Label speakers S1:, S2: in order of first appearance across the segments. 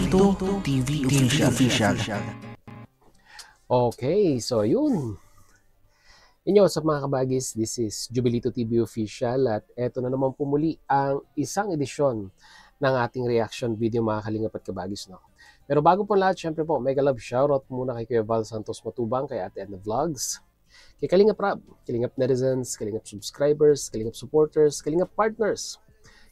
S1: Jubilito TV Official.
S2: Okay, so yun. Inyo sa mga kabagis, this is Jubilito TV Official at eto na naman pumuli ang isang edisyon ng ating reaction video mga kalingap at kabagis. No? Pero bago po lahat, syempre po, mega love shoutout muna kay Kuya Val Santos Matubang, kay Ate Edna Vlogs, kay Kalingap Rab, Kalingap Netizens, Kalingap Subscribers, Kalingap Supporters, Kalingap Partners,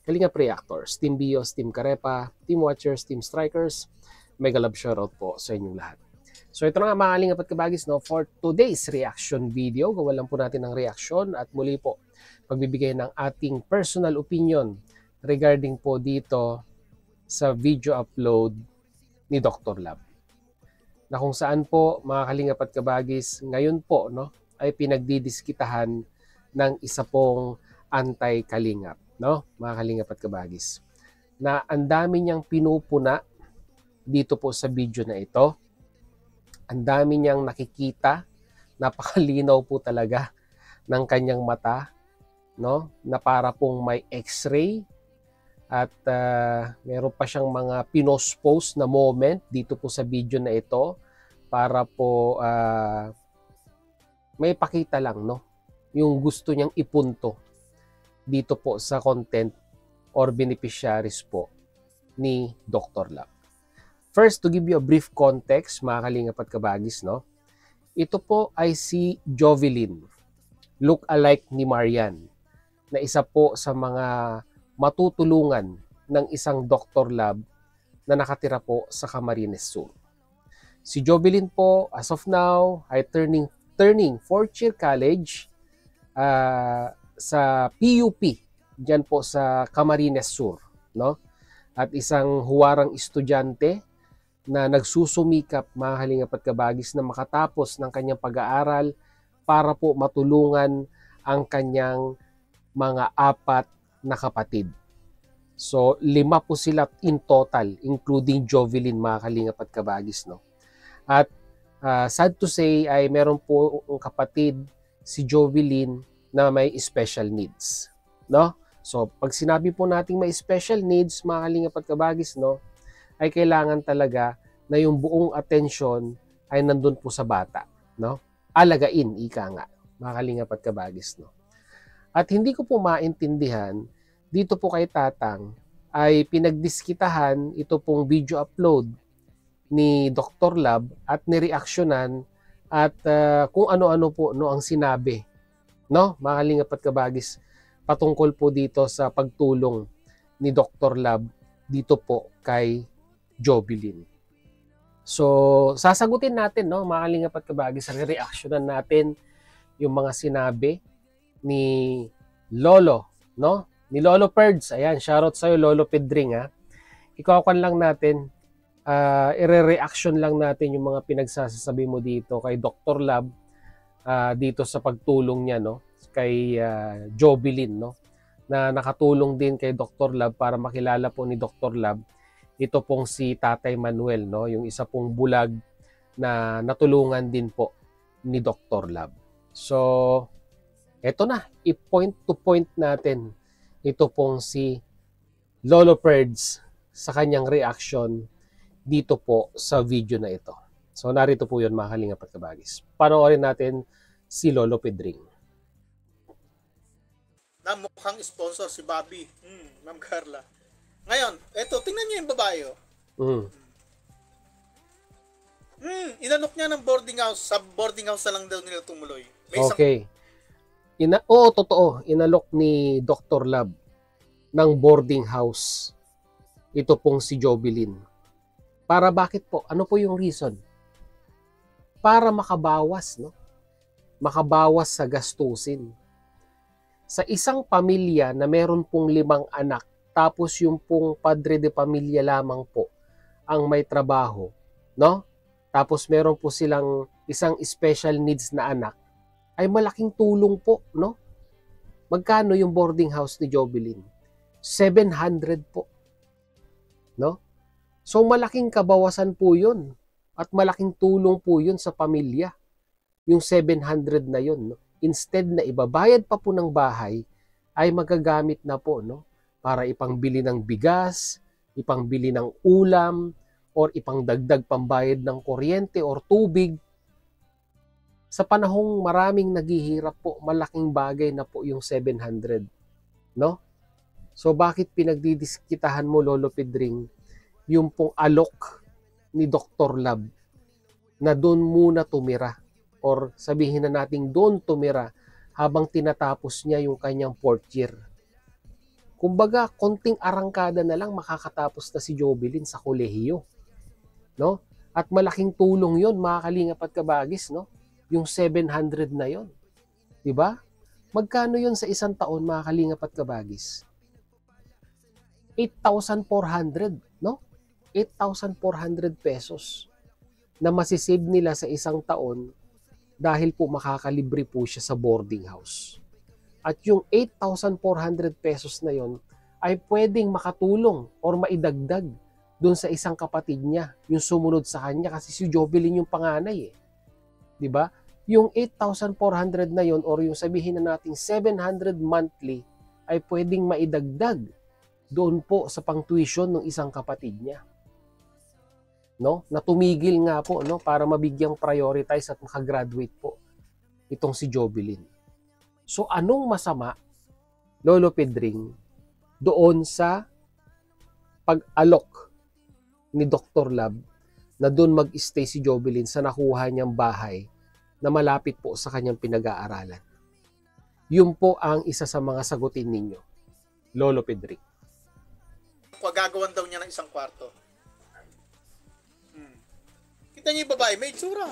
S2: Kalingap Reactors, Team Bios, Team Karepa, Team Watchers, Team Strikers, mega love shoutout po sa inyong lahat. So ito na nga mga kalingap at kabagis, no, for today's reaction video, gawa lang po natin ng reaction at muli po pagbibigay ng ating personal opinion regarding po dito sa video upload ni Dr. Lab. Na kung saan po mga kalingap at kabagis, ngayon po no, ay pinagdidiskitahan ng isa pong anti-kalingap. No, mga kalingap at kabagis, na ang dami niyang pinupuna dito po sa video na ito. Ang dami niyang nakikita, napakalinaw po talaga ng kanyang mata, no, na para pong may x-ray at meron pa siyang mga pinost-post na moment dito po sa video na ito para po may pakita lang, no, yung gusto niyang ipunto dito po sa content or beneficiaries po ni Dr. Lab. First, to give you a brief context, mga kalingap at kabagis, no? Ito po ay si Jovelyn, look-alike ni Marian, na isa po sa mga matutulungan ng isang Dr. Lab na nakatira po sa Camarines Sur. Si Jovelyn po, as of now, ay turning 4th year college sa PUP, diyan po sa Camarines Sur, no? At isang huwarang estudyante na nagsusumikap, mga kalingap at kabagis, na makatapos ng kanyang pag-aaral para po matulungan ang kanyang mga 4 na kapatid. So, 5 po sila in total, including Jovelyn, mga kalingap at kabagis, no? At sad to say ay meron po ang kapatid si Jovelyn na may special needs, no? So, pag sinabi po nating may special needs, mga kalingap at kabagis, no, ay kailangan talaga na yung buong atensyon ay nandun po sa bata, no? Alagain, ika nga, mga kalingap at kabagis, no? At hindi ko po maintindihan, dito po kay Tatang, ay pinagdiskitahan ito pong video upload ni Dr. Lab at nireaksyonan at kung ano-ano po no ang sinabi, no, mga kalingap at kabagis, patungkol po dito sa pagtulong ni Dr. Lab dito po kay Jovelyn. So, sasagutin natin, no, mga kalingap at kabagis, re-reactionan natin yung mga sinabi ni Lolo, no? Ni Lolo Perds. Ayan, shoutout sa'yo, Lolo Pedring, ha? Ikaw-kan lang natin, i-reaction lang natin yung mga pinagsasabi mo dito kay Dr. Lab, dito sa pagtulong niya, no, kay Jovelyn, no, na nakatulong din kay Dr. Lab para makilala po ni Dr. Lab ito pong si Tatay Manuel, no, yung isa pong bulag na natulungan din po ni Dr. Lab. So, eto na, i-point to point natin ito pong si Lolo Perds sa kanyang reaction dito po sa video na ito. So, narito po yun, mga kalingap at kabagis. Panoorin natin si Lolo Pedring.
S3: Na mukhang sponsor si Bobby, Ma'am Carla. Ngayon, eto, tingnan niyo yung babae, oh. Inalok niya ng boarding house. Sa boarding house na lang daw nila tumuloy.
S2: Okay. Oo, totoo. Inalok ni Dr. Lab ng boarding house ito pong si Jovelyn. Para bakit po? Ano po yung reason? Para makabawas, no? Makabawas sa gastusin. Sa isang pamilya na meron pong 5 anak, tapos yung pong padre de pamilya lamang po ang may trabaho, no? Tapos meron po silang isang special needs na anak, ay malaking tulong po, no? Magkano yung boarding house ni Jovelyn? 700 po, no? So malaking kabawasan po yun at malaking tulong po yun sa pamilya, yung 700 na yun, no? Instead na ibabayad pa po ng bahay, ay magagamit na po, no, para ipangbili ng bigas, ipangbili ng ulam, or ipangdagdag pambayad ng kuryente or tubig. Sa panahong maraming naghihirap po, malaking bagay na po yung 700, no? So bakit pinagdidiskitahan mo, Lolo Pedring, yung pong alok ni Dr. Lab na doon muna tumira, or sabihin na nating doon tumira habang tinatapos niya yung kanyang 4th year. Kumbaga, konting arangkada na lang makakatapos na si Jovelyn sa kolehiyo, no? At malaking tulong 'yon, mga kalingap at kabagis, no? Yung 700 na 'yon. 'Di ba? Magkano 'yon sa isang taon, mga kalingap at kabagis? 8,400, no? 8,400 pesos na masisave nila sa isang taon dahil po makakalibre po siya sa boarding house. At yung 8,400 pesos na yon ay pwedeng makatulong or maidagdag doon sa isang kapatid niya, yung sumunod sa kanya, kasi si Jovelyn yung panganay eh. 'Di ba? Yung 8,400 na yon, or yung sabihin na nating 700 monthly, ay pwedeng maidagdag doon po sa pang-tuition ng isang kapatid niya. No? Na tumigil nga po, no, para mabigyang prioritize at makagraduate po itong si Jovelyn. So anong masama, Lolo Pedring, doon sa pag-alok ni Dr. Lab na doon mag-stay si Jovelyn sa nakuha niyang bahay na malapit po sa kanyang pinag-aaralan? Yun po ang isa sa mga sagutin ninyo, Lolo Pedring.
S3: Gagawan daw niya ng isang kwarto. Kita niyo yung babae, may itsura.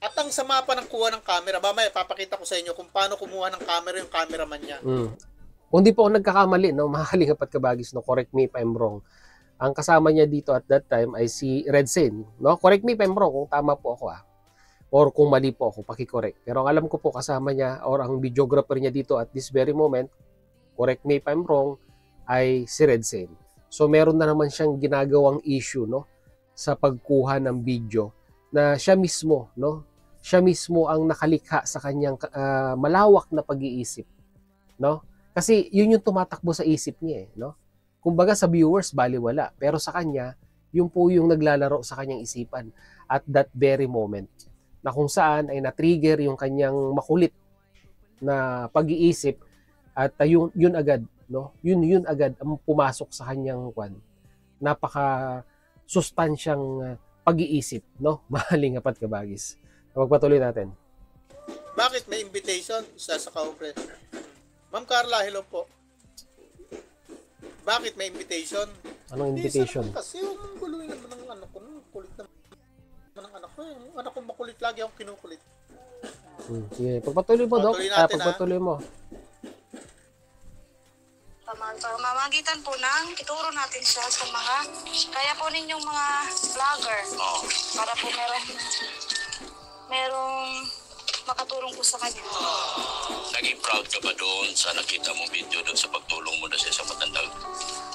S3: At ang sama pa ng kuha ng camera, mamaya papakita ko sa inyo kung paano kumuha ng camera yung cameraman niya.
S2: Kung di po ako nagkakamali, no, mga kalingap at kabagis, no, correct me if I'm wrong. Ang kasama niya dito at that time ay si Redsen, no? Correct me if I'm wrong kung tama po ako or kung mali po ako, paki-correct. Pero ang alam ko po kasama niya or ang videographer niya dito at this very moment, correct me if I'm wrong, ay si Redsen. So meron na naman siyang ginagawang issue, no, sa pagkuha ng video na siya mismo, no? Siya mismo ang nakalikha sa kanyang malawak na pag-iisip, no? Kasi yun yung tumatakbo sa isip niya, no? Kumbaga sa viewers baliwala, pero sa kanya yun po yung naglalaro sa kanyang isipan at that very moment, na kung saan ay na-trigger yung kanyang makulit na pag-iisip at yun agad, no? Yun agad ang pumasok sa kanyang napaka sustansyang pag-iisip, no? Mahalingap at kabagis. Magpatuloy natin.
S3: Bakit may invitation? Isa sa kaupre. Ma'am Carla, hello po. Bakit may invitation?
S2: Anong invitation?
S3: Kasi yung guluhin naman ng anak ko, kulit naman ng anak ko. Yung anak ko makulit, lagi akong kinukulit.
S2: Sige, pagpatuloy mo, Dok. Pagpatuloy mo.
S4: Pamamagitan po ng ituro natin siya sa mga kaya po ninyong mga vlogger para po merong makatulong po sa kanya.
S5: Naging proud ka ba doon sa nakita mong video doon sa pagtulong mo na sa isang matandang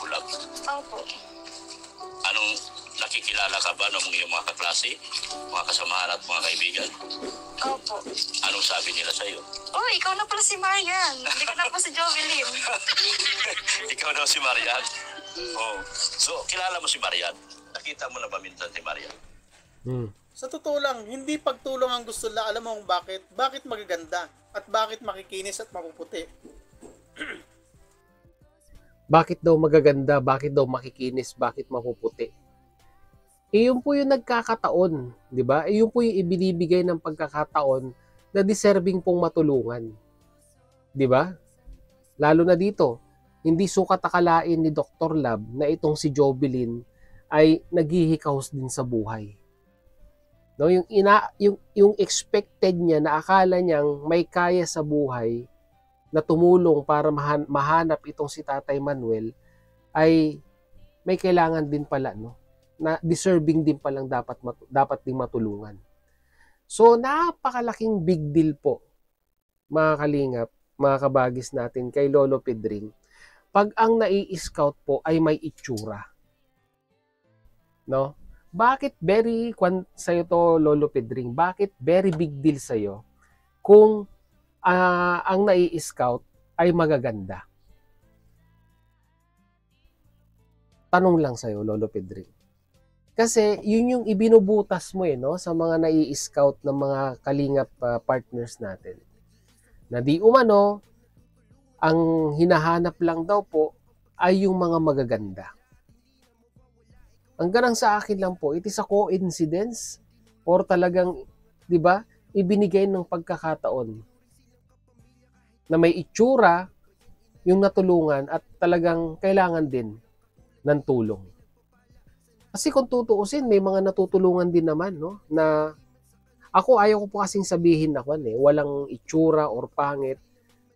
S5: bulag?
S4: Opo.
S5: Anong nakikilala ka ba ng iyong mga kaklase, mga kasamahan at mga kaibigan?
S4: Opo.
S5: Anong sabi nila sa iyo?
S4: Oh, ikaw na pala si Marian. Hindi ka na po si Jovelyn.
S5: Ikaw daw si Marian? Oh. So, kilala mo si Marian? Nakita mo na ba minsan si Marian?
S3: Sa totoo lang, hindi pagtulong ang gusto nila. Alam mo kung bakit? Bakit magaganda? At bakit makikinis at mapuputi?
S2: Bakit daw magaganda? Bakit daw makikinis? Bakit mapuputi? Yun po yung nagkakataon, di ba? Yun po yung ibinibigay ng pagkakataon na deserving pong matulungan. Di ba? Lalo na dito, hindi sukat akalain ni Dr. Lab na itong si Jovelyn ay naghihikaos din sa buhay. No, yung expected niya na akala niyang may kaya sa buhay na tumulong para mahanap itong si Tatay Manuel ay may kailangan din pala, no, na deserving din palang dapat ding matulungan. So napakalaking big deal po, mga kalingap, mga kabagis natin kay Lolo Pedring, pag ang nai-scout po ay may itsura. No? Bakit sa'yo to, Lolo Pedring? Bakit very big deal sa'yo kung ang nai-scout ay magaganda? Tanong lang sa'yo, Lolo Pedring. Kasi yun yung ibinubutas mo no, sa mga nai-scout ng mga kalingap partners natin. Na di umano, ang hinahanap lang daw po ay yung mga magaganda. Ang ganang sa akin lang po, it is a coincidence or talagang, di ba, ibinigay ng pagkakataon na may itsura yung natulungan at talagang kailangan din ng tulong. Kasi kung tutuusin, may mga natutulungan din naman, no? Na ako, ayaw ko po kasing sabihin na walang itsura or pangit.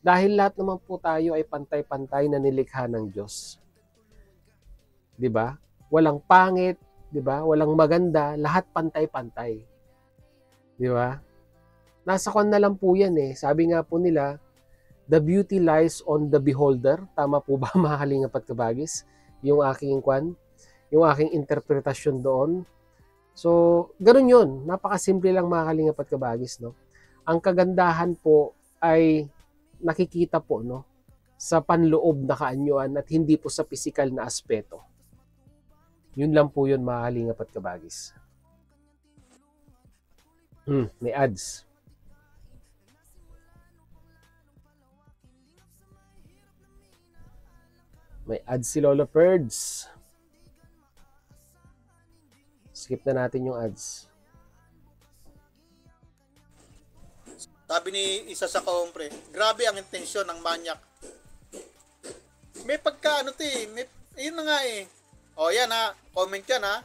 S2: Dahil lahat naman po tayo ay pantay-pantay na nilikha ng Diyos. 'Di ba? Walang pangit, 'di ba? Walang maganda, lahat pantay-pantay. 'Di ba? Nasa kon na lang po 'yan eh. Sabi nga po nila, the beauty lies on the beholder. Tama po ba, mga kalingap at kabagis? Yung aking interpretasyon doon. So, ganoon 'yun. Napakasimple lang, mga kalingap at kabagis, no? Ang kagandahan po ay nakikita po, no, sa panloob na kaanyuan at hindi po sa pisikal na aspeto. Yun lang po yun, mga kalingap at kabagis. May ads. May ads si Lolo Perds. Skip na natin yung ads.
S3: Sabi ni isa sa kaompre, grabe ang intensyon ng manyak. May pagkaano yun na nga eh. O yan ha, comment yan ha.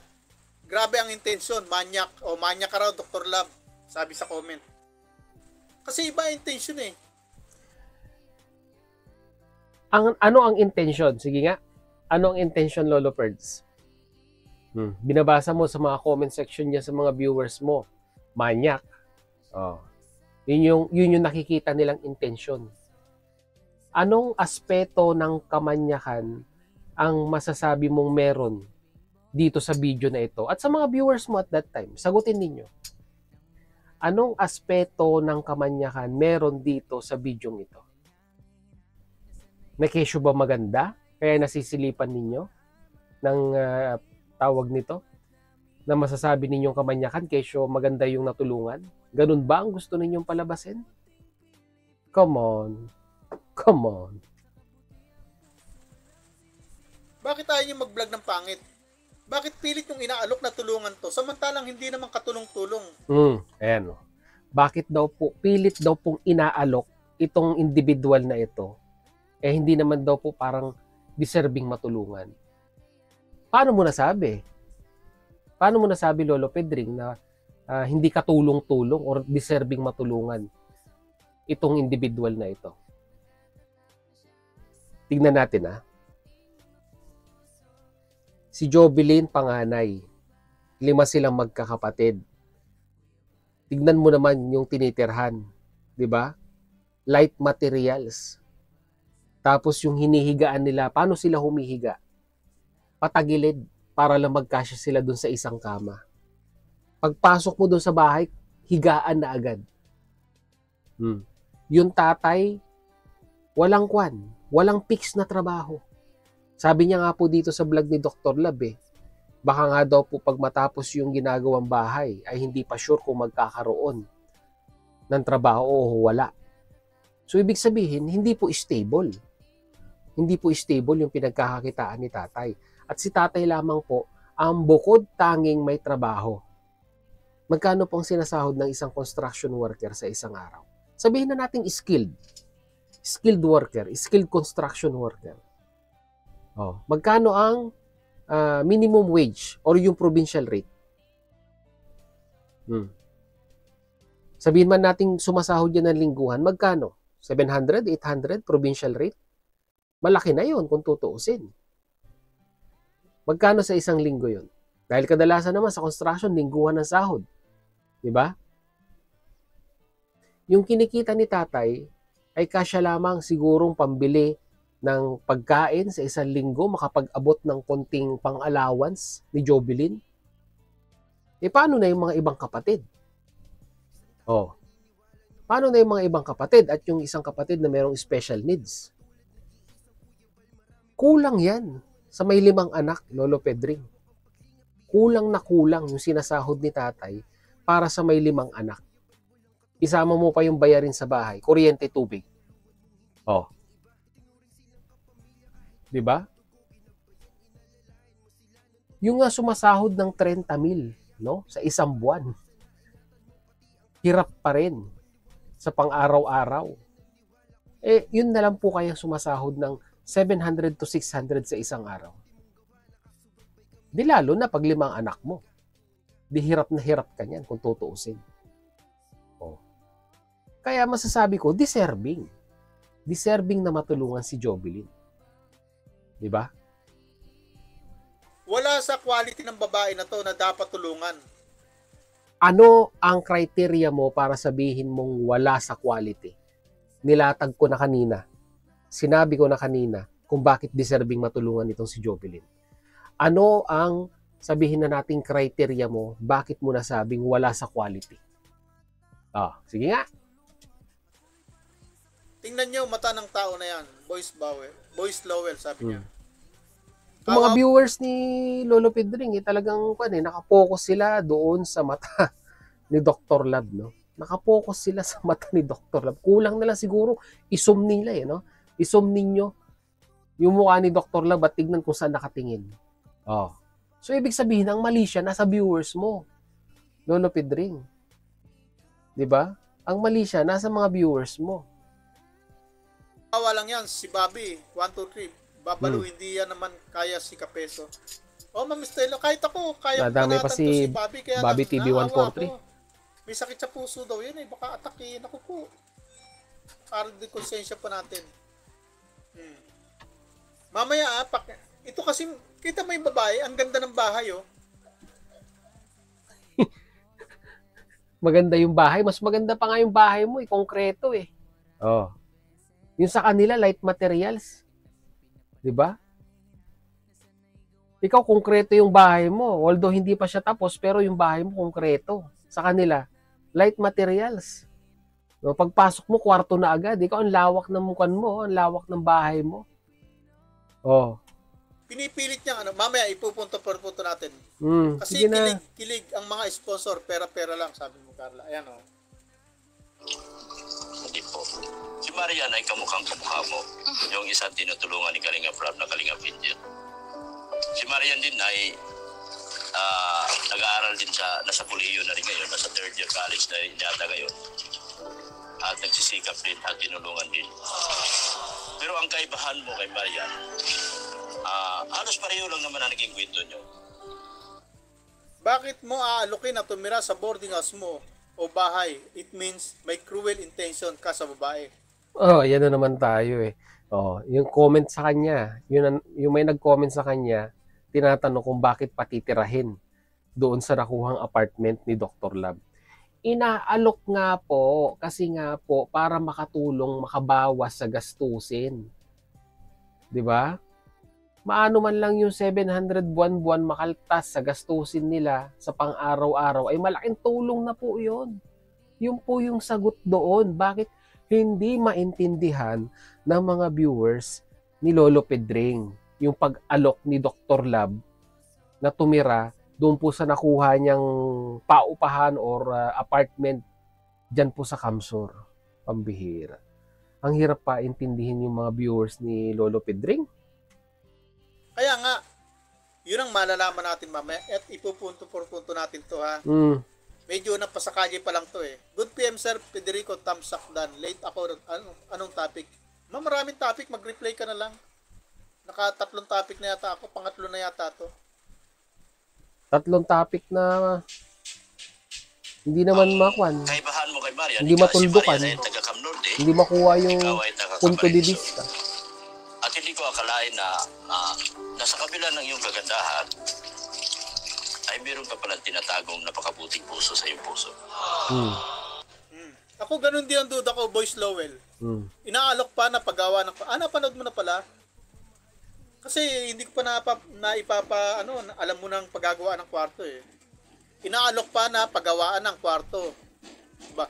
S3: Grabe ang intensyon, manyak. O manyak ka raw, Dr. Love. Sabi sa comment. Kasi iba ang intensyon eh.
S2: Ano ang intention? Sige nga. Ano ang intention, Lolo Perds? Binabasa mo sa mga comment section niya sa mga viewers mo. Manyak. Oh. Yun yung nakikita nilang intention. Anong aspeto ng kamanyakan ang masasabi mong meron dito sa video na ito? At sa mga viewers mo at that time, sagutin ninyo. Anong aspeto ng kamanyakan meron dito sa video ito? Na kesyo ba maganda? Kaya nasisilipan ninyo ng tawag nito? Na masasabi ninyong kamanyakan kesyo maganda yung natulungan? Ganun ba ang gusto ninyong palabasin? Come on. Come on.
S3: Bakit ayaw nyo mag-vlog ng pangit? Bakit pilit yung inaalok na tulungan to? Samantalang hindi naman katulong-tulong.
S2: Ayan o. Bakit daw po, pilit daw pong inaalok itong individual na ito, hindi naman daw po parang deserving matulungan. Paano mo nasabi? Paano mo nasabi, Lolo Pedring, na hindi katulong-tulong or deserving matulungan itong individual na ito? Tignan natin ha. Si Jovelyn, panganay. 5 silang magkakapatid. Tignan mo naman yung tinitirhan. 'Di ba? Light materials. Tapos yung hinihigaan nila, paano sila humihiga? Patagilid para lang magkasya sila dun sa isang kama. Pagpasok mo dun sa bahay, higaan na agad. Yung tatay, walang fix na trabaho. Sabi niya nga po dito sa vlog ni Dr. Lab baka nga daw po pag matapos yung ginagawang bahay ay hindi pa sure kung magkakaroon ng trabaho o wala. So ibig sabihin, hindi po stable. Hindi po stable yung pinagkakakitaan ni tatay. At si tatay lamang po ang bukod tanging may trabaho. Magkano pong sinasahod ng isang construction worker sa isang araw? Sabihin na natin skilled. Skilled worker, skilled construction worker. Magkano ang minimum wage or yung provincial rate? Sabihin man natin sumasahod yan ng lingguhan, magkano? 700, 800 provincial rate? Malaki na yon kung tutuusin. Magkano sa isang linggo yon? Dahil kadalasan naman sa construction, lingguhan ng sahod. Diba? Yung kinikita ni tatay ay kasya lamang sigurong pambili ng pagkain sa isang linggo, makapag-abot ng konting pang-allowance ni Jovelyn. Paano na yung mga ibang kapatid? Paano na yung mga ibang kapatid at yung isang kapatid na mayroong special needs? Kulang yan sa may 5 anak, Lolo Pedring. kulang na kulang yung sinasahod ni tatay para sa may 5 anak. Isama mo pa yung bayarin sa bahay, kuryente, tubig. Oh. 'Di ba? Yung nga sumasahod ng 30,000, no, sa isang buwan. Hirap pa rin sa pang-araw-araw. Yun na lang po kaya sumasahod ng 700 to 600 sa isang araw. Di lalo na pag 5 anak mo. Di hirap na hirap ka niyan kung tutuusin. Oh. Kaya masasabi ko, deserving. Deserving na matulungan si Jovelyn. Di ba?
S3: Wala sa quality ng babae na to na dapat tulungan.
S2: Ano ang criteria mo para sabihin mong wala sa quality? Nilatag ko na kanina. Sinabi ko na kanina kung bakit deserving matulungan itong si Jovelyn. Ano ang sabihin na nating criteria mo, bakit mo nasabing wala sa quality? Sige nga.
S3: Tingnan nyo mata ng tao na yan. Boyce Lowell, sabi niya.
S2: Yung mga viewers ni Lolo Pedring, talagang nakapokus sila doon sa mata ni Dr. Lab, no? Nakapokus sila sa mata ni Dr. Lab. Kulang na lang siguro i-zoom nila, no? I-zoom ninyo yung mukha ni Dr. Lab at tignan kung saan nakatingin. So, ibig sabihin, ang mali siya nasa viewers mo, Lolo Pedring. 'Di ba? Ang mali siya nasa mga viewers mo.
S3: Lang yan, si Bobby, 1, 2, 3. Babalo, hindi yan naman kaya si Kapeso. Ma'am Estela, kahit ako, kaya
S2: Nadamay pa si
S3: Bobby, kaya
S2: Bobby TV 143.
S3: May sakit sa puso daw yan baka atakihin ako po. Para di konsensya pa natin. Mamaya, ito kasi, kita mo yung babae, ang ganda ng bahay,
S2: Maganda yung bahay, mas maganda pa nga yung bahay mo, konkreto Yung sa kanila, light materials. 'Di ba? Ikaw konkreto yung bahay mo. Although hindi pa siya tapos, pero yung bahay mo konkreto. Sa kanila, light materials. No, pagpasok mo, kwarto na agad. Ikaw ang lawak ng mukhan mo, ang lawak ng bahay mo.
S3: Pinipilit niya mamaya ipupunto natin. Kasi kilig ang mga sponsor, pera lang, sabi mo, Carla. Ayan
S5: Hindi po. Si Marian ay kamukhang kamukha mo. Yung isang tinutulungan ni Kalinga Prab na Kalinga Pinjil. Si Marian din ay nag-aaral din nasa kolehiyo na rin ngayon. Nasa 3rd year college na yata ngayon. At nagsisikap din at tinulungan din. Pero ang kaibahan mo kay Marian, halos pareho lang naman ang naging kwento nyo.
S3: Bakit mo aalukin na tumira sa boarding house mo o bahay? It means may cruel intention ka sa babae.
S2: Yan na naman tayo yung comment sa kanya, yung may nag-comment sa kanya, tinatanong kung bakit patitirahin doon sa nakuhang apartment ni Dr. Lab. Inaalok nga po, kasi nga po, para makatulong, makabawas sa gastusin. 'Di ba? Maano man lang yung 700 buwan-buwan makaltas sa gastusin nila sa pang-araw-araw, ay malaking tulong na po yun. Yun po yung sagot doon. Bakit hindi maintindihan ng mga viewers ni Lolo Pedring yung pag-alok ni Dr. Lab na tumira doon po sa nakuha niyang paupahan or apartment dyan po sa Kamsur. Pambihira. Ang hirap pa intindihin yung mga viewers ni Lolo Pedring.
S3: Kaya nga, yun ang malalaman natin mamaya at ipupunto natin to Medyo napasakali pa lang to Good PM Sir Federico Tamsakdan. Late ako. Anong topic? Maraming topic. Mag-reply ka na lang. 3 topic na yata ako. Pangatlo na yata to.
S2: 3 topic na hindi naman makuan.
S5: Kaibahan mo kay Marian,
S2: Hindi matuldukan.
S5: Si Marian ay taga-Camnord
S2: Hindi makuha yung punto de vista.
S5: At hindi ko akalain na nasa kabila ng iyong kagandahan ay meron ka palang tinatagong napakabuting puso sa iyong puso.
S3: Ako ganun din ang duda ko, Boyce Lowell. Inaalok pa na paggawa ng... napanood mo na pala? Kasi hindi ko pa alam mo ng paggagawa ng kwarto Inaalok pa na paggawaan ng kwarto. Diba?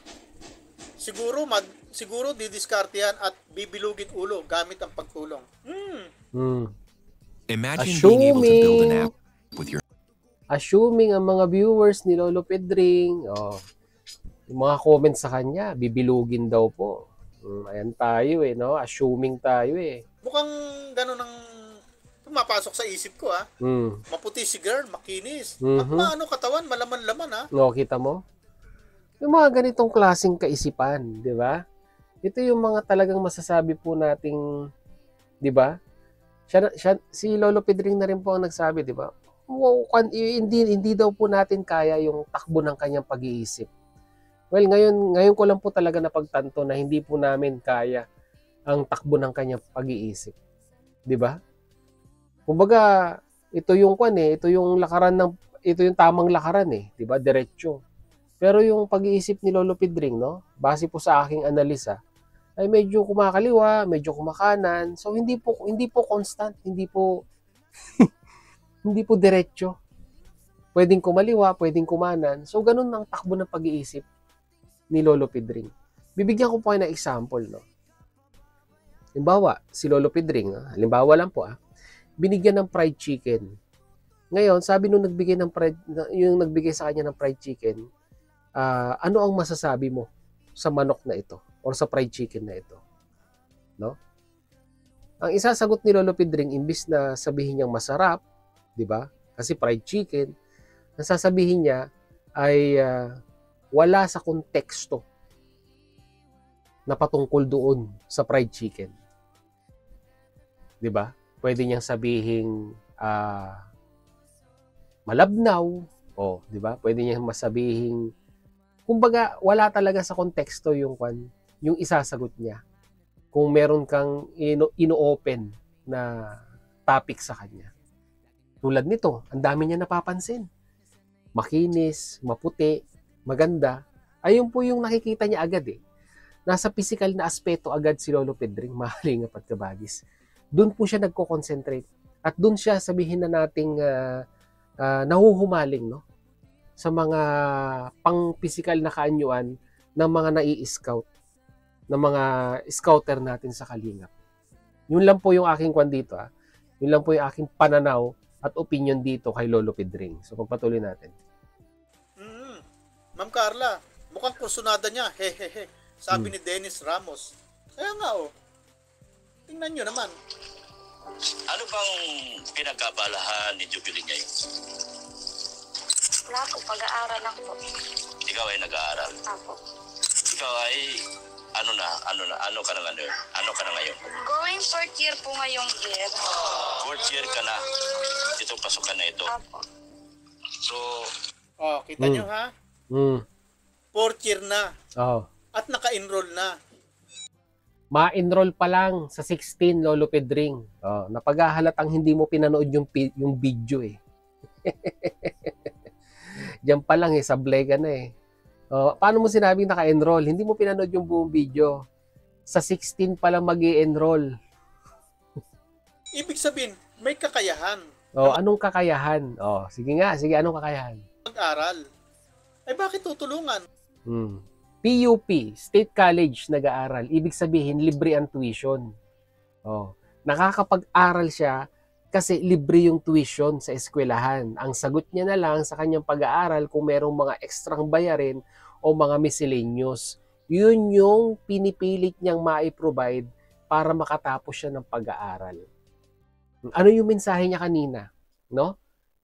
S3: Siguro didiskartehan at bibilugin ulo gamit ang pagtulong.
S1: Imagine being able to build an app with your
S2: Assuming ang mga viewers ni Lolo Pedring, yung mga comments sa kanya, bibilugin daw po. Ayan tayo no? Assuming tayo
S3: Mukhang ganun ang pumapasok sa isip ko Maputi si girl, makinis. At maano katawan, malaman-laman
S2: No, kita mo? Yung mga ganitong klaseng kaisipan, di ba? Ito yung mga talagang masasabi po nating, di ba? Si Lolo Pedring na rin po ang nagsabi, di ba? Wow, hindi daw po natin kaya yung takbo ng kanyang pag-iisip. Well, ngayon ko lang po talaga napagtanto na hindi po namin kaya ang takbo ng kanyang pag-iisip. 'Di ba? Kumbaga, ito yung ito yung ito yung tamang lakaran 'di ba? Diretso. Pero yung pag-iisip ni Lolo Pedring, no? Base po sa aking analisa, ay medyo kumakaliwa, medyo kumakanan. So hindi po constant, hindi po hindi po diretso. Pwedeng kumaliwa, pwedeng kumanan. So ganun ang takbo ng pag-iisip ni Lolo Pedring. Bibigyan ko po kayo ng example, no? Halimbawa, si Lolo Pedring, halimbawa lang po binigyan ng fried chicken. Ngayon, sabi nung nagbigay sa kanya ng fried chicken, ano ang masasabi mo sa manok na ito or sa fried chicken na ito? No? Ang isasagot ni Lolo Pedring, imbis na sabihin niyang masarap, 'di ba? Kasi fried chicken, ang sasabihin niya ay wala sa konteksto na patungkol doon sa fried chicken. 'Di ba? Pwede niyang sabihin malabnaw, 'di ba? Pwede niyang masabihin, kumbaga wala talaga sa konteksto yung isasagot niya. Kung meron kang ino-open na topic sa kanya. Tulad nito, ang dami niya napapansin. Makinis, maputi, maganda. Ayun po yung nakikita niya agad Nasa physical na aspeto agad si Lolo Pedring, mahaling at kabagis. Doon po siya nagko-concentrate. At doon siya sabihin na nating nahuhumaling, no? Sa mga pang-physical na kaanyuan ng mga nai-scout, ng mga scouter natin sa Kalingap. Yun lang po yung aking dito. Yun lang po yung aking pananaw at opinion dito kay Lolo Pedring. So pagpatuloy natin.
S3: Ma'am Carla, mukhang kursunada niya. Hehehe. Sabi ni Dennis Ramos. Kaya nga tingnan nyo naman.
S5: Ano bang pinagkabalahan ni Jubilee ngayon?
S4: Wala po, pag-aaral lang po.
S5: Ikaw ay nag-aaral.
S4: Apo.
S5: Ikaw ay ano ka na ngayon?
S4: Going fourth year po ngayong year.
S5: Fourth year ka na. Itong pasukan na ito.
S4: Apo.
S5: So,
S3: Kita nyo Fourth year na. At naka-enroll na.
S2: Ma-enroll pa lang sa 16, Lolo Pedring. Napaghahalatang hindi mo pinanood yung video Diyan pa lang sablay ka na paano mo sinabing naka-enroll? Hindi mo pinanood yung buong video. Sa 16 pa lang mag-i-enroll.
S3: Ibig sabihin, may kakayahan.
S2: Anong kakayahan? Sige, anong kakayahan?
S3: Mag-aral. Ay bakit tutulungan?
S2: PUP, State College nag-aaral. Ibig sabihin, libre ang tuition. Nakakapag-aral siya kasi libre yung tuition sa eskwelahan. Ang sagot niya na lang sa kanyang pag-aaral kung merong mga ekstrang bayarin o mga miscellaneous. Yun yung pinipilit niyang mai-provide para makatapos siya ng pag-aaral. Ano yung mensahe niya kanina? No?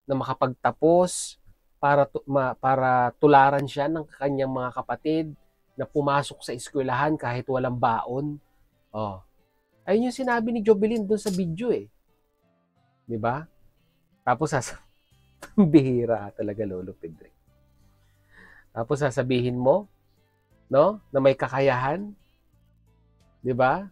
S2: Na makapagtapos para tularan siya ng kanyang mga kapatid na pumasok sa eskwelahan kahit walang baon. Ayun yung sinabi ni Jovelyn doon sa video 'Di ba? Tapos bihira talaga Lolo Pedring. Tapos sasabihin mo, no, na may kakayahan. 'Di ba?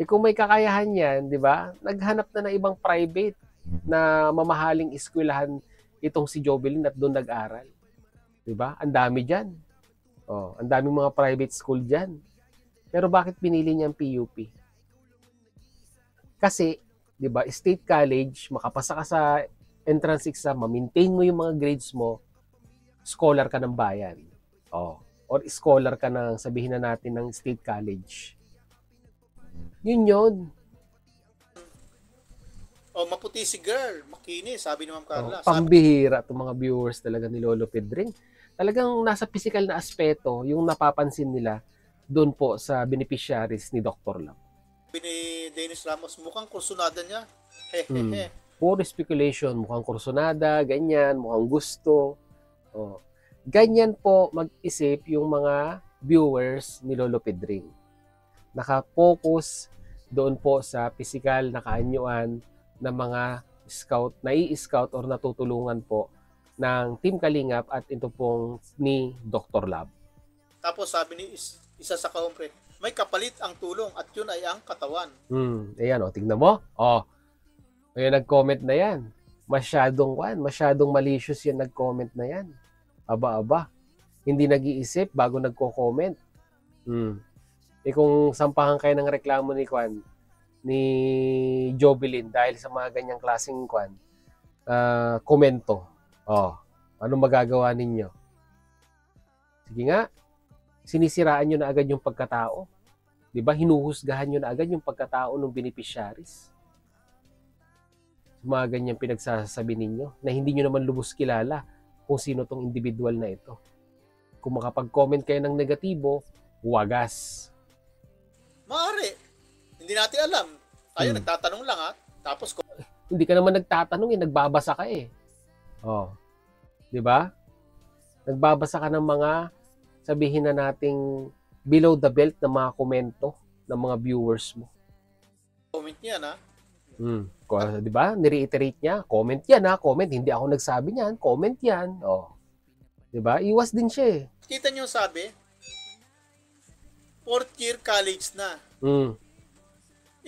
S2: Kung may kakayahan 'yan, 'di ba? Naghanap na ng ibang private na mamahaling eskwelahan itong si Jovelyn at doon nag-aral. 'Di ba? Ang dami diyan. Ang daming mga private school diyan. Pero bakit pinili niya ang PUP? Kasi 'di ba, State College, makapasa ka sa entrance exam, ma-maintain mo yung mga grades mo, scholar ka ng bayan. Or scholar ka ng, sabihin na natin, ng State College. Yun.
S3: Oh, maputi si girl, makinis, sabi ni Ma'am Carla.
S2: Pambihira itong mga viewers talaga ni Lolo Pedring. Talagang nasa physical na aspeto yung napapansin nila doon po sa beneficiaries ni Dr. Love.
S3: Sabi ni Dennis Ramos, mukhang kursunada niya. Hehehe.
S2: Puro speculation, mukhang kursunada, ganyan, mukhang gusto. Oh. Ganyan po mag-isip yung mga viewers ni Lolo Pedring. Naka-focus doon po sa physical na kaanyuan ng mga scout, nai-scout or natutulungan po ng Team Kalingap at ito pong ni Dr. Love.
S3: Tapos sabi ni isa sa kaompre, may kapalit ang tulong at yun ay ang katawan.
S2: Ayan o, tingnan mo. Ayan, nag-comment na yan. Masyadong malicious yan nag-comment na yan. Aba. Hindi nag-iisip bago nagko-comment. Kung sampahan kayo ng reklamo ni Jovelyn dahil sa mga ganyang klaseng komento. Ano magagawa ninyo? Sige nga, sinisiraan nyo na agad yung pagkatao. Diba? Hinuhusgahan nyo na agad yung pagkatao ng beneficiaries. Mga ganyang pinagsasabi ninyo na hindi nyo naman lubos kilala kung sino tong individual na ito. Kung makapag-comment kayo ng negatibo, wagas.
S3: Maaari. Hindi natin alam. Tayo nagtatanong lang Tapos
S2: hindi ka naman nagtatanong, nagbabasa ka eh. 'Di ba? Nagbabasa ka ng mga sabihin na nating below the belt na mga komento ng mga viewers mo.
S3: Comment niya na.
S2: 'Di ba? Ni-reiterate niya, comment yan comment, hindi ako nagsabi niyan, comment yan. 'Di ba? Iwas din siya eh.
S3: Kita niyo sabi, 4th year college na.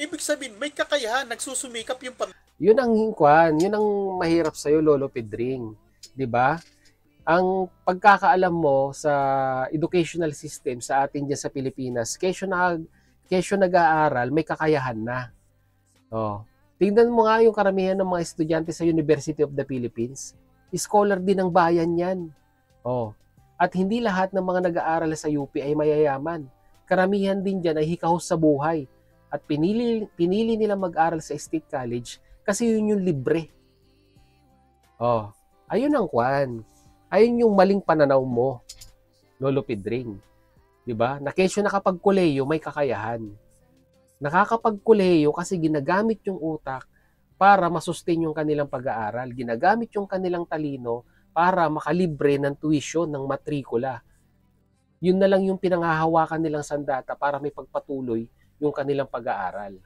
S3: Ibig sabihin, may kakayahan, nagsusumikap yung
S2: Yun ang mahirap sa'yo, Lolo Pedring. 'Di ba? Ang pagkakaalam mo sa educational system sa atin dyan sa Pilipinas, kesyo nag-aaral, may kakayahan na. Tingnan mo nga yung karamihan ng mga estudyante sa University of the Philippines. Scholar din ng bayan yan. At hindi lahat ng mga nag-aaral sa UP ay mayayaman. Karamihan din dyan ay hikahos sa buhay. At pinili nila mag-aral sa State College kasi yun yung libre. Ayun ang ayun yung maling pananaw mo, Lolo Pedring. Diba? Na kesyo nakapag-koleyo, may kakayahan. Nakakapag-koleyo kasi ginagamit yung utak para masustain yung kanilang pag-aaral. Ginagamit yung kanilang talino para makalibre ng tuition, ng matrikula. Yun na lang yung pinanghahawakan nilang sandata para may pagpatuloy yung kanilang pag-aaral.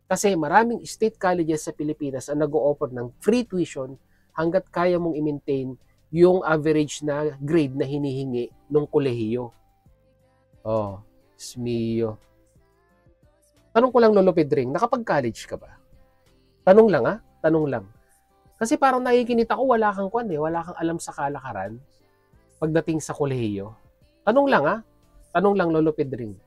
S2: Kasi maraming state colleges sa Pilipinas ang nag-o-offer ng free tuition hanggat kaya mong i-maintain yung average na grade na hinihingi ng kolehiyo. Smio. Tanong ko lang, Lolo Pedring, nakapag-college ka ba? Tanong lang Tanong lang. Kasi parang nakikinita ko, wala kang wala kang alam sa kalakaran pagdating sa kolehiyo. Tanong lang Tanong lang, Lolo Pedring.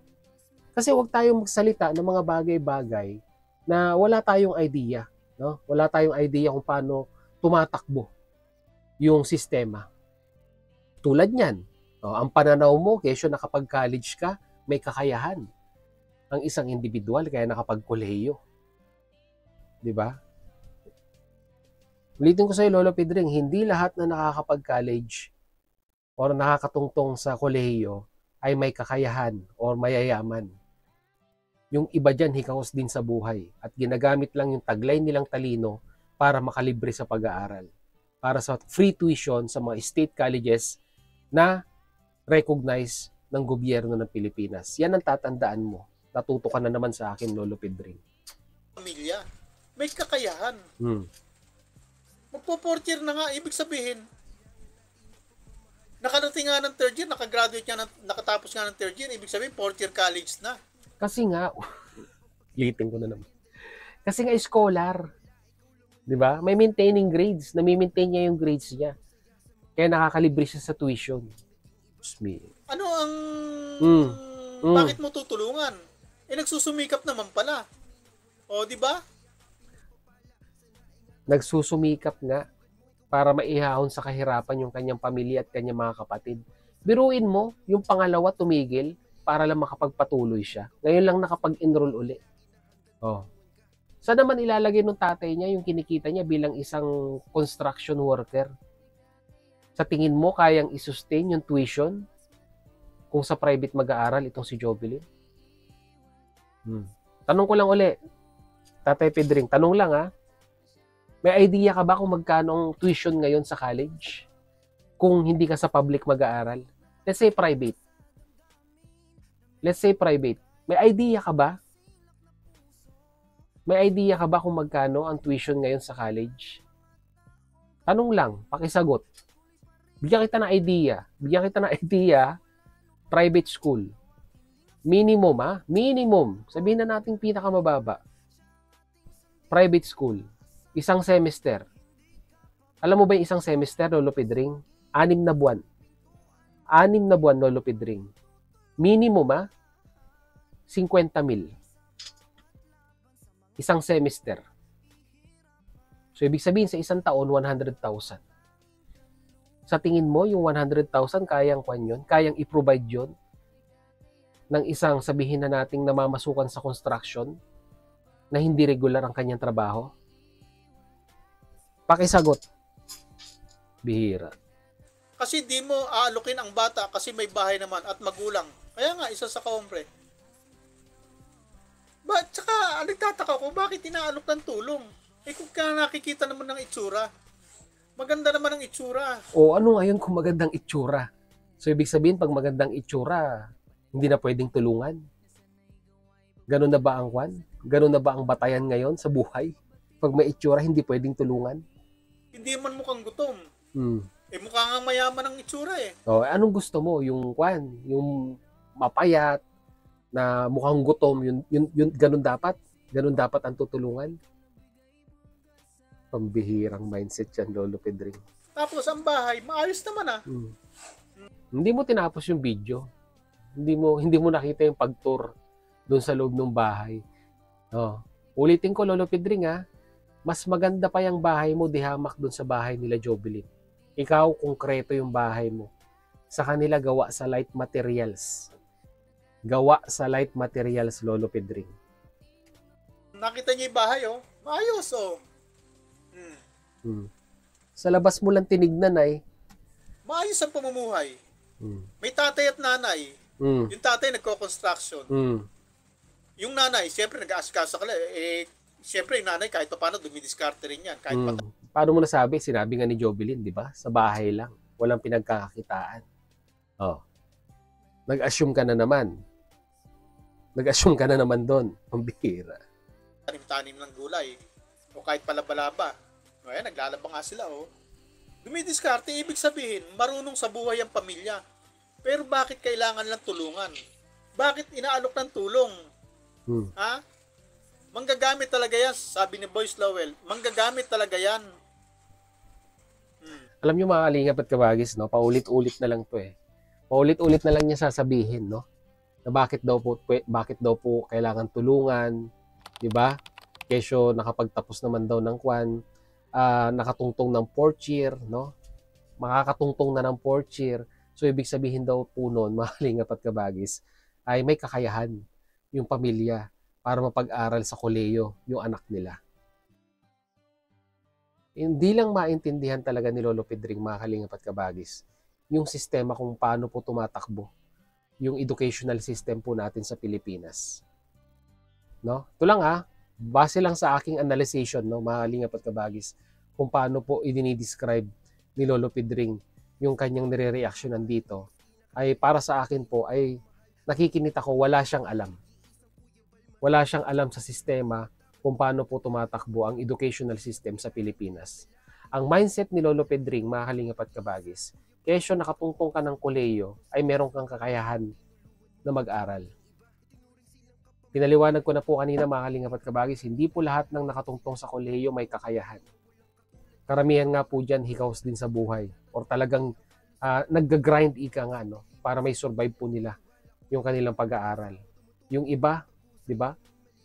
S2: Kasi huwag tayong magsalita ng mga bagay-bagay na wala tayong idea. No? Wala tayong idea kung paano tumatakbo yung sistema. Tulad niyan, ang pananaw mo, kesyo nakapag-college ka, may kakayahan. Ang isang individual, kaya nakapag-kolehiyo. Diba? Ulitin ko sa iyo, Lolo Pedring, hindi lahat na nakakapag-college o nakakatungtong sa kolehiyo ay may kakayahan o mayayaman. Yung iba dyan, hikahos din sa buhay at ginagamit lang yung taglay nilang talino para makalibre sa pag-aaral. Para sa free tuition sa mga state colleges na recognize ng gobyerno ng Pilipinas. Yan ang tatandaan mo. Natuto ka na naman sa akin, Lolo Pedring.
S3: Pamilya, may kakayahan. Magpo-4th year na nga, ibig sabihin, nakarating nga ng 3rd year, nakagraduate nga, nakatapos nga ng 3rd year, ibig sabihin 4th year college na.
S2: Kasi nga, litin ko na naman. Kasi nga scholar. 'Di ba? May maintaining grades. Nami-maintain niya yung grades niya. Kaya nakakalibre siya sa tuition.
S3: Ano ang... Bakit mo tutulungan? Nagsusumikap naman pala. Di ba?
S2: Nagsusumikap nga para maihahon sa kahirapan yung kanyang pamilya at kanyang mga kapatid. Biruin mo, yung pangalawa tumigil para lang makapagpatuloy siya. Ngayon lang nakapag-enroll uli. Saan naman ilalagay ng tatay niya yung kinikita niya bilang isang construction worker? Sa tingin mo, kayang isustain yung tuition kung sa private mag-aaral itong si Jovelyn? Tanong ko lang uli, Tatay Pedring, tanong lang ha, may idea ka ba kung magkano ang tuition ngayon sa college? Kung hindi ka sa public mag-aaral? Let's say private. May idea ka ba? May idea ka ba kung magkano ang tuition ngayon sa college? Tanong lang, pakisagot. Bigyan kita ng idea. Private school. Minimum, minimum. Sabihin na natin pinakamababa. Private school. Isang semester. Alam mo ba yung isang semester, Lolo Pedring? 6 na buwan. 6 na buwan, Lolo Pedring. Minimum, 50,000. Isang semester. So, ibig sabihin sa isang taon, 100,000. Sa tingin mo, yung 100,000, kayang i-provide yun ng isang, sabihin na nating namamasukan sa construction na hindi regular ang kanyang trabaho? Pakisagot. Bihira.
S3: Kasi di mo aalukin ang bata kasi may bahay naman at magulang. Kaya nga, isa sa kaombre. Tsaka, nagtataka ko, bakit inaalok ng tulong? Kung ka nakikita naman ng itsura, maganda naman ang itsura.
S2: O ano ngayon kung magandang itsura? So, ibig sabihin, pag magandang itsura, hindi na pwedeng tulungan? Ganun na ba ang Ganun na ba ang batayan ngayon sa buhay? Pag may itsura, hindi pwedeng tulungan?
S3: Hindi man mukhang gutom. Mukha nga mayaman ang itsura
S2: O, anong gusto mo? Yung mapayat, na mukhang gutom, yun ganun dapat ang tutulungan. Pambihirang mindset yan, Lolo Pedring.
S3: Tapos ang bahay, maayos naman
S2: Hindi mo tinapos yung video. Hindi mo nakita yung pag-tour doon sa loob ng bahay. Ulitin ko, Lolo Pedring mas maganda pa yung bahay mo dihamak doon sa bahay nila Jovelyn. Ikaw, konkreto yung bahay mo. Sa kanila, gawa sa light materials. Lolo Pedring.
S3: Nakita niyo yung bahay, maayos,
S2: Sa labas mo lang tinignan,
S3: maayos ang pamumuhay. May tatay at nanay. Yung tatay nagko-construction. Yung nanay, siyempre nag-aasikaso ka lang. Siyempre yung nanay kahit paano dumidiskarte rin yan.
S2: Paano mo nasabi? Sinabi nga ni Jovelyn, di ba? Sa bahay lang. Walang pinagkakakitaan. Nag-assume ka na naman. Doon. Ang bihira.
S3: Tanim-tanim ng gulay. O kahit palabalaba. Ayan, naglalaba nga sila, Dumidiskarte, ibig sabihin, marunong sa buhay ang pamilya. Pero bakit kailangan lang tulungan? Bakit inaalok ng tulong? Manggagamit talaga yan, sabi ni Boyce Lowell. Manggagamit talaga yan.
S2: Alam nyo mga kalingap at kabagis, paulit-ulit na lang to Paulit-ulit na lang niya sasabihin, na bakit daw po kailangan tulungan, di ba? Kesyo nakapagtapos naman daw ng nakatungtong ng 4th year, makakatungtong na ng 4th year. So, ibig sabihin daw po noon, mga kalingap at kabagis, ay may kakayahan yung pamilya para mapag-aral sa koleyo yung anak nila. Hindi lang maintindihan talaga ni Lolo Pedring, mga kalingap at kabagis, yung sistema kung paano po tumatakbo yung educational system po natin sa Pilipinas. Ito lang base lang sa aking analyzation, mga kalingap at kabagis, kung paano po i-describe ni Lolo Pedring yung kanyang nire-reaksyonan dito, ay para sa akin po ay nakikinit ako, wala siyang alam. Wala siyang alam sa sistema kung paano po tumatakbo ang educational system sa Pilipinas. Ang mindset ni Lolo Pedring, mga kalingap at kabagis, kesyo nakatungtong ka ng koleyo, ay meron kang kakayahan na mag-aral. Pinaliwanag ko na po kanina, mga kalingap at kabagis, hindi po lahat ng nakatungtong sa koleyo may kakayahan. Karamihan nga po dyan, hikaws din sa buhay. Or talagang nag-grind para may survive po nila yung kanilang pag-aaral. Yung iba, di ba?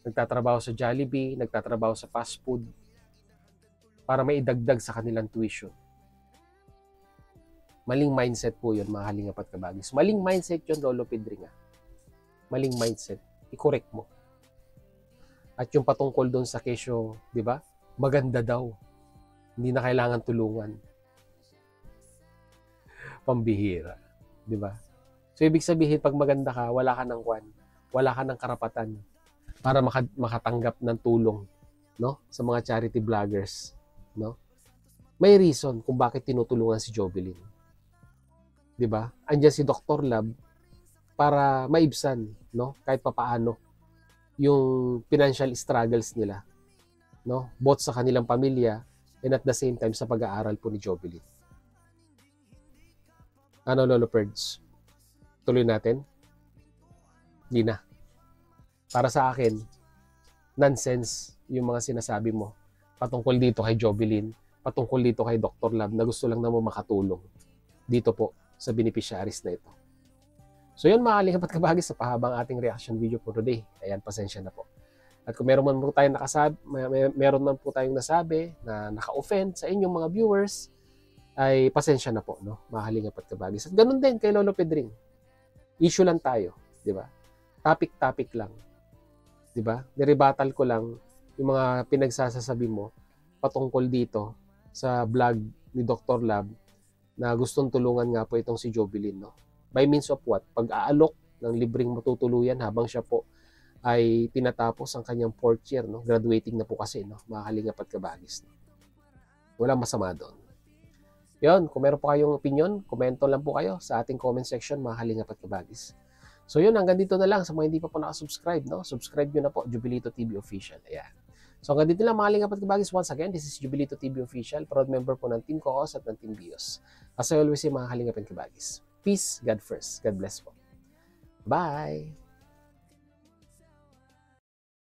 S2: Nagtatrabaho sa Jollibee, nagtatrabaho sa fast food para maidagdag sa kanilang tuition. Maling mindset po yun, mga kalingap at kabagis. Maling mindset yun, Lolo Pedring. Maling mindset. I-correct mo. At yung patungkol doon sa kesyo, di ba? Maganda daw. Hindi na kailangan tulungan. Pambihira. Di ba? So, ibig sabihin, pag maganda ka, wala ka ng kwan. Wala ka ng karapatan para makatanggap ng tulong, no? Sa mga charity vloggers, no? May reason kung bakit tinutulungan si Jovelyn. Di ba? Andiyan si Dr. Love para maibsan, no? Kahit papaano yung financial struggles nila, no? Both sa kanilang pamilya and at the same time sa pag-aaral po ni Jovelyn. Ano, Lolo Perds? Tuloy natin? Hindi na. Para sa akin, nonsense yung mga sinasabi mo patungkol dito kay Jovelyn, patungkol dito kay Dr. Love na gusto lang naman makatulong dito po sa beneficiaries na ito. So yun, mga kalingap at kabahagi, sa pahabang ating reaction video for today. Ayan, pasensya na po. At kung meron man po tayong meron man po tayong nasabi na naka-offend sa inyong mga viewers, ay pasensya na po, no? Mga kalingap at kabahagi. At ganun din kay Lolo Pedring. Issue lang tayo, di ba? Topic lang. Di ba? Nirebattle ko lang yung mga pinagsasasabi mo patungkol dito sa vlog ni Dr. Love na gustong tulungan nga po itong si Jovelyn, no? By means of what? Pag-aalok ng libreng matutuluyan habang siya po ay tinatapos ang kanyang 4th year, no? Graduating na po kasi, no? Mga kalingap at kabagis. No? Walang masama doon. Yun, kung meron po kayong opinion, komento lang po kayo sa ating comment section, mga kalingap at kabagis. So yun, hanggang dito na lang. Sa mga hindi pa po nakasubscribe, no? Subscribe nyo na po, Jubilito TV Official. Ayan. So hanggang dito lang, mga kalingap at kabagis. Once again, this is Jubilito TV Official, proud member po ng Team Kokos at ng Team Bios. As I always say, mga kalingap at kabagis. Peace, God first. God bless po. Bye!